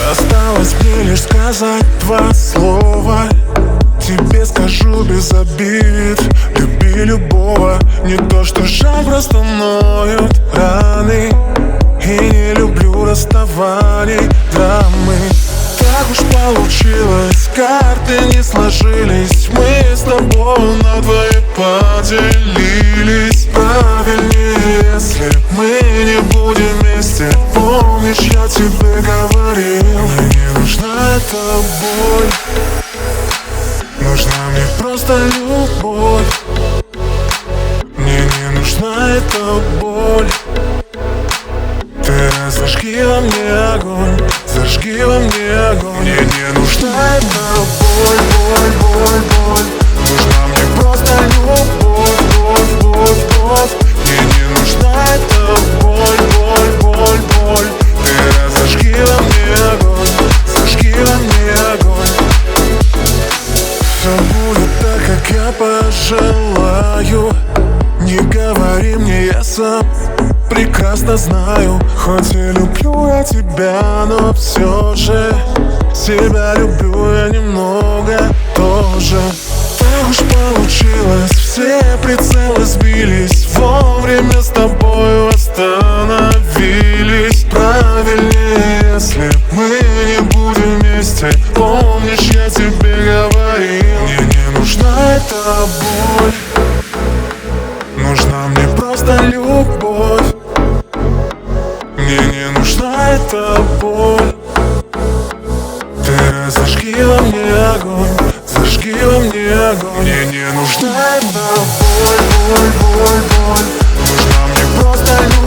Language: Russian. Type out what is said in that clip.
Осталось мне лишь сказать два слова. Тебе скажу без обид: люби любого. Не то что жаль, просто ноют раны. И не люблю расставаний, драмы. Так уж получилось, карты не сложились. Мы с тобой надвое поделились. Правильнее, если мы не будем вместе. Помнишь, я тебе говорил, мне не нужна эта боль. Нужна мне просто любовь. Мне не нужна эта боль. Ты зажги во мне огонь, зажги во мне огонь. Мне не нужна эта боль, боль, боль, боль. Нужна мне просто любовь, боль, боль, боль. Мне не нужна эта боль, боль, боль, боль. Ты зажги во мне огонь, зажги во мне огонь. Все будет так, как я пожелаю. Не говори мне, я сам прекрасно знаю. Хоть и люблю я тебя, но все же себя люблю я немного тоже. Так уж получилось, все прицелы сбились. Вовремя с тобой остановились. Правильнее, если мы не будем вместе. Помнишь, я тебе говорил, мне не нужна эта боль. Нужна мне просто любовь. Мне не нужна эта боль. Ты зажги во мне огонь, зажги во мне огонь. Мне не нужна эта боль, боль, боль, боль. Нужна мне просто любовь.